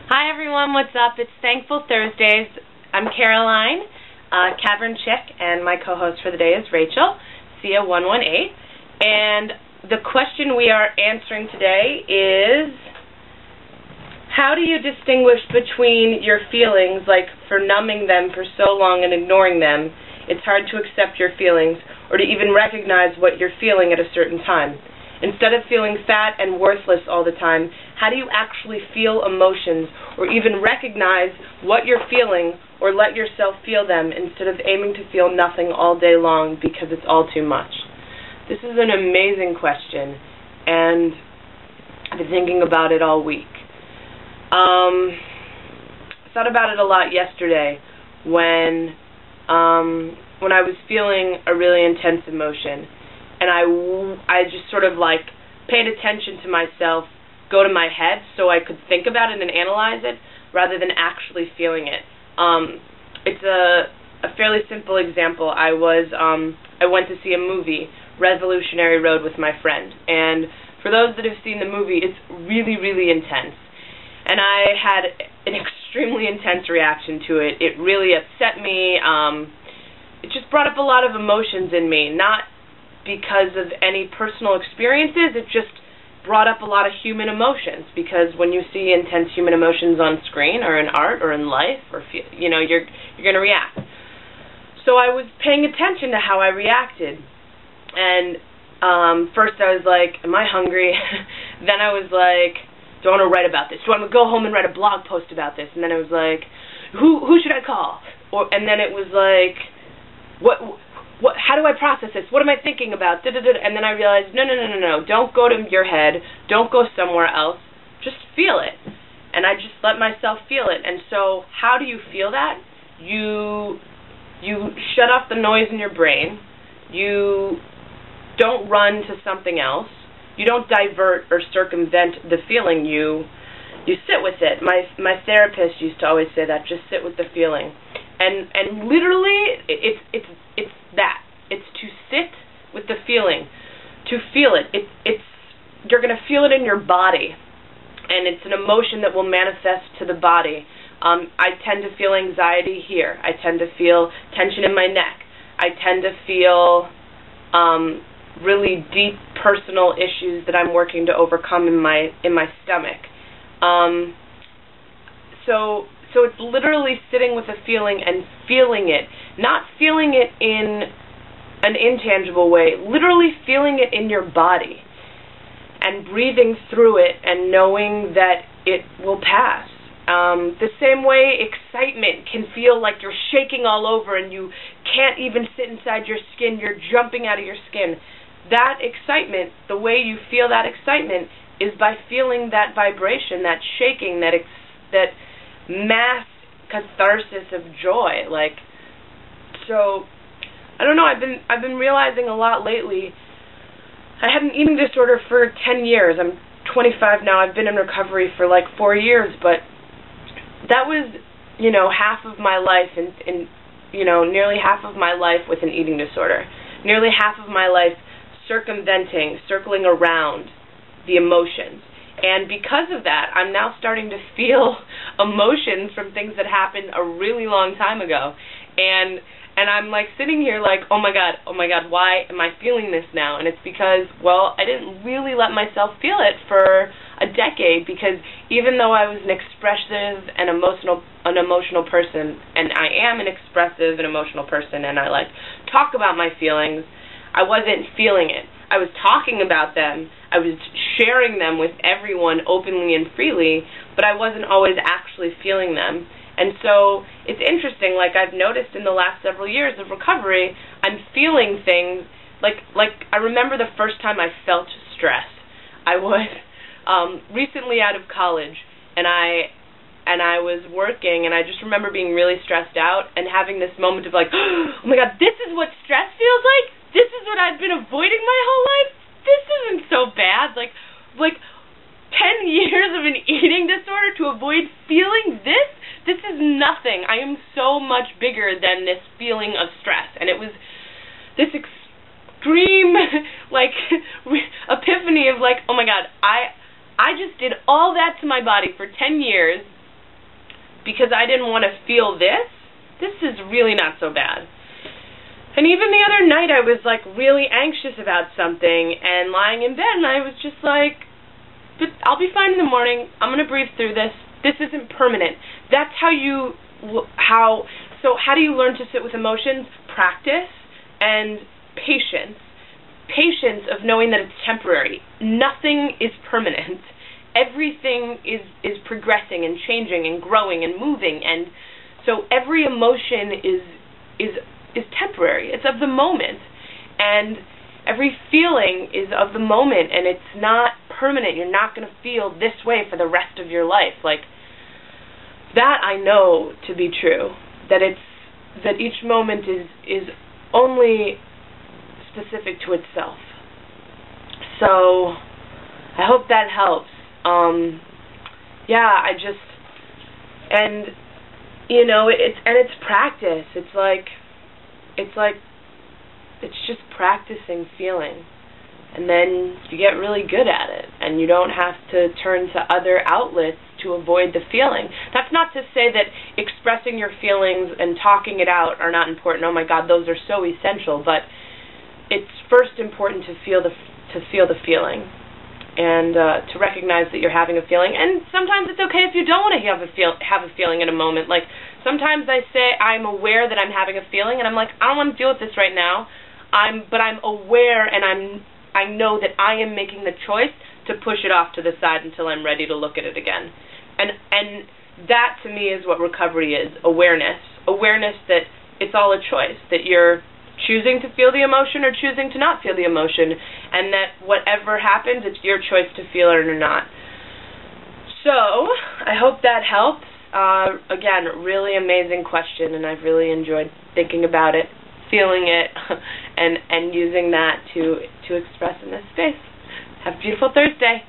Hi everyone, what's up? It's Thankful Thursdays. I'm Caroline, cavernchick, and my co-host for the day is Rachel, Sia118. And the question we are answering today is, how do you distinguish between your feelings, like for numbing them for so long and ignoring them, it's hard to accept your feelings, or to even recognize what you're feeling at a certain time? Instead of feeling fat and worthless all the time, how do you actually feel emotions, or even recognize what you're feeling, or let yourself feel them, instead of aiming to feel nothing all day long because it's all too much? This is an amazing question, and I've been thinking about it all week. Thought about it a lot yesterday when I was feeling a really intense emotion. And I just sort of like paid attention to myself go to my head so I could think about it and analyze it rather than actually feeling it. It's a fairly simple example. I went to see a movie, Revolutionary Road, with my friend. And for those that have seen the movie, it's really, really intense. And I had an extremely intense reaction to it. It really upset me. It just brought up a lot of emotions in me, not because of any personal experiences. It just brought up a lot of human emotions, because when you see intense human emotions on screen or in art or in life, or you're going to react. So I was paying attention to how I reacted, and first I was like, am I hungry? Then I was like, do I want to write about this? Do I want to go home and write a blog post about this? And then I was like, who should I call? And then it was like, how do I process this? What am I thinking about? And then I realized, no. Don't go to your head. Don't go somewhere else. Just feel it. And I just let myself feel it. And so how do you feel that? You shut off the noise in your brain. You don't run to something else. You don't divert or circumvent the feeling. You sit with it. My therapist used to always say that, just sit with the feeling. And literally, it's that. It's to sit with the feeling, to feel it. You're going to feel it in your body, and it's an emotion that will manifest to the body. I tend to feel anxiety here. I tend to feel tension in my neck. I tend to feel really deep personal issues that I'm working to overcome in my stomach. So it's literally sitting with a feeling and feeling it, not feeling it in an intangible way, literally feeling it in your body and breathing through it and knowing that it will pass. The same way excitement can feel like you're shaking all over and you can't even sit inside your skin, you're jumping out of your skin. That excitement, the way you feel that excitement is by feeling that vibration, that shaking, that mass catharsis of joy. So I don't know, I've been realizing a lot lately. I had an eating disorder for 10 years. I'm 25 now. I've been in recovery for like 4 years, but that was, half of my life nearly half of my life with an eating disorder. Nearly half of my life circling around the emotions. And because of that, I'm now starting to feel emotions from things that happened a really long time ago. And I'm like sitting here like, oh my God, why am I feeling this now? And it's because, well, I didn't really let myself feel it for a decade, because even though I was an expressive and emotional person, and I am an expressive and emotional person, and I talk about my feelings, I wasn't feeling it. I was talking about them, I was sharing them with everyone openly and freely, but I wasn't always actually feeling them. And so it's interesting, I've noticed in the last several years of recovery, I'm feeling things, I remember the first time I felt stress. I was recently out of college, and I was working, and I just remember being really stressed out and having this moment of oh my God, this is what stress feels like? This is what I've been avoiding my whole life? This isn't so bad. 10 years of an eating disorder to avoid feeling this? This is nothing. I am so much bigger than this feeling of stress. And it was this extreme, epiphany of oh my God, I just did all that to my body for 10 years, because I didn't want to feel this is really not so bad. And even the other night I was like really anxious about something and lying in bed and I was just like, but I'll be fine in the morning. I'm going to breathe through this. This isn't permanent. That's how so how do you learn to sit with emotions? Practice and patience. Patience of knowing that it's temporary. Nothing is permanent. Everything is progressing and changing and growing and moving, and so every emotion is temporary. It's of the moment, and every feeling is of the moment, and it's not permanent. You're not going to feel this way for the rest of your life. Like that, I know to be true. That each moment is only specific to itself. So I hope that helps. Yeah, it's practice. It's just practicing feeling, and then you get really good at it, and you don't have to turn to other outlets to avoid the feeling. That's not to say that expressing your feelings and talking it out are not important. Oh my God, those are so essential, but it's first important to feel the feeling. And to recognize that you're having a feeling, and sometimes it's okay if you don't want to have a feeling in a moment. Like sometimes I say I'm aware that I'm having a feeling, and I'm like, I don't want to deal with this right now. But I'm aware, and I know that I am making the choice to push it off to the side until I'm ready to look at it again. And that to me is what recovery is: awareness. Awareness that it's all a choice. That you're choosing to feel the emotion or choosing to not feel the emotion, and that whatever happens, it's your choice to feel it or not. So, I hope that helps. Again, really amazing question, and I've really enjoyed thinking about it, feeling it, and using that to express in this space. Have a beautiful Thursday.